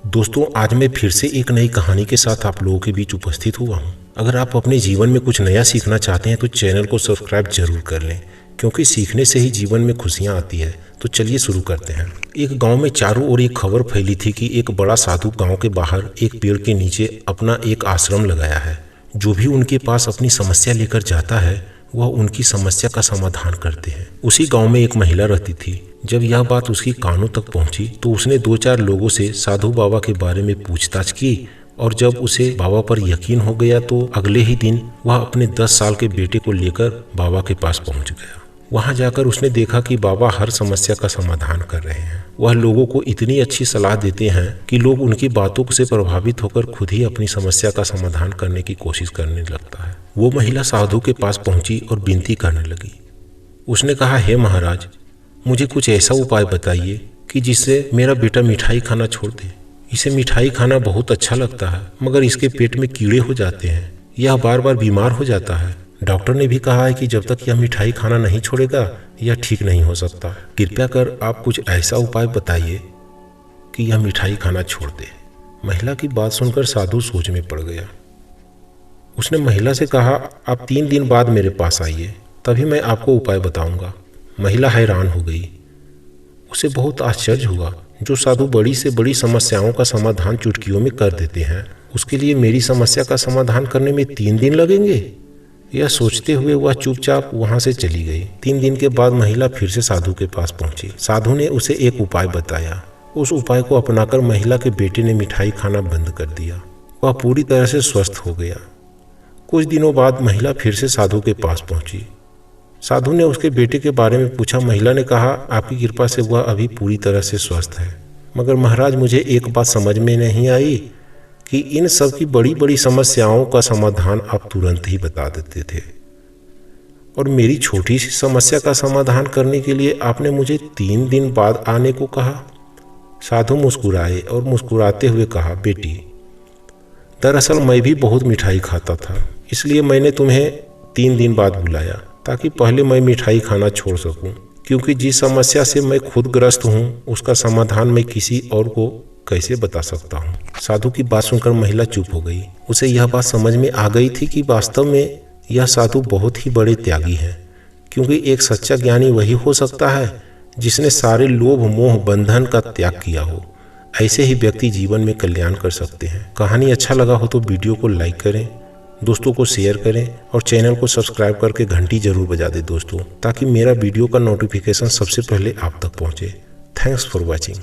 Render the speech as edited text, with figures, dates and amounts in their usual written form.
दोस्तों, आज मैं फिर से एक नई कहानी के साथ आप लोगों के बीच उपस्थित हुआ हूँ। अगर आप अपने जीवन में कुछ नया सीखना चाहते हैं तो चैनल को सब्सक्राइब जरूर कर लें, क्योंकि सीखने से ही जीवन में खुशियाँ आती है। तो चलिए शुरू करते हैं। एक गांव में चारों ओर एक खबर फैली थी कि एक बड़ा साधु गांव के बाहर एक पेड़ के नीचे अपना एक आश्रम लगाया है। जो भी उनके पास अपनी समस्या लेकर जाता है वह उनकी समस्या का समाधान करते हैं। उसी गांव में एक महिला रहती थी। जब यह बात उसकी कानों तक पहुंची तो उसने 2-4 लोगों से साधु बाबा के बारे में पूछताछ की, और जब उसे बाबा पर यकीन हो गया तो अगले ही दिन वह अपने 10 साल के बेटे को लेकर बाबा के पास पहुंच गया। वहां जाकर उसने देखा कि बाबा हर समस्या का समाधान कर रहे हैं। वह लोगों को इतनी अच्छी सलाह देते हैं कि लोग उनकी बातों से प्रभावित होकर खुद ही अपनी समस्या का समाधान करने की कोशिश करने लगता है। वो महिला साधु के पास पहुंची और विनती करने लगी। उसने कहा, हे महाराज, मुझे कुछ ऐसा उपाय बताइए कि जिससे मेरा बेटा मिठाई खाना छोड़ दे। इसे मिठाई खाना बहुत अच्छा लगता है, मगर इसके पेट में कीड़े हो जाते हैं। यह बार बार बीमार हो जाता है। डॉक्टर ने भी कहा है कि जब तक यह मिठाई खाना नहीं छोड़ेगा यह ठीक नहीं हो सकता। कृपया कर आप कुछ ऐसा उपाय बताइए कि यह मिठाई खाना छोड़ दे। महिला की बात सुनकर साधु सोच में पड़ गया। उसने महिला से कहा, आप 3 दिन बाद मेरे पास आइए, तभी मैं आपको उपाय बताऊंगा। महिला हैरान हो गई। उसे बहुत आश्चर्य हुआ। जो साधु बड़ी से बड़ी समस्याओं का समाधान चुटकियों में कर देते हैं, उसके लिए मेरी समस्या का समाधान करने में 3 दिन लगेंगे। यह सोचते हुए वह चुपचाप वहां से चली गई। 3 दिन के बाद महिला फिर से साधु के पास पहुंची। साधु ने उसे एक उपाय बताया। उस उपाय को अपनाकर महिला के बेटे ने मिठाई खाना बंद कर दिया। वह पूरी तरह से स्वस्थ हो गया। कुछ दिनों बाद महिला फिर से साधु के पास पहुंची। साधु ने उसके बेटे के बारे में पूछा। महिला ने कहा, आपकी कृपा से वह अभी पूरी तरह से स्वस्थ है, मगर महाराज, मुझे एक बात समझ में नहीं आई कि इन सब की बड़ी बड़ी समस्याओं का समाधान आप तुरंत ही बता देते थे, और मेरी छोटी सी समस्या का समाधान करने के लिए आपने मुझे 3 दिन बाद आने को कहा। साधु मुस्कुराए और मुस्कुराते हुए कहा, बेटी, दरअसल मैं भी बहुत मिठाई खाता था, इसलिए मैंने तुम्हें 3 दिन बाद बुलाया, ताकि पहले मैं मिठाई खाना छोड़ सकूं, क्योंकि जिस समस्या से मैं खुद ग्रस्त हूं उसका समाधान मैं किसी और को कैसे बता सकता हूं। साधु की बात सुनकर महिला चुप हो गई। उसे यह बात समझ में आ गई थी कि वास्तव में यह साधु बहुत ही बड़े त्यागी हैं, क्योंकि एक सच्चा ज्ञानी वही हो सकता है जिसने सारे लोभ मोह बंधन का त्याग किया हो। ऐसे ही व्यक्ति जीवन में कल्याण कर सकते हैं। कहानी अच्छा लगा हो तो वीडियो को लाइक करें, दोस्तों को शेयर करें और चैनल को सब्सक्राइब करके घंटी जरूर बजा दें दोस्तों, ताकि मेरा वीडियो का नोटिफिकेशन सबसे पहले आप तक पहुंचे। Thanks for watching.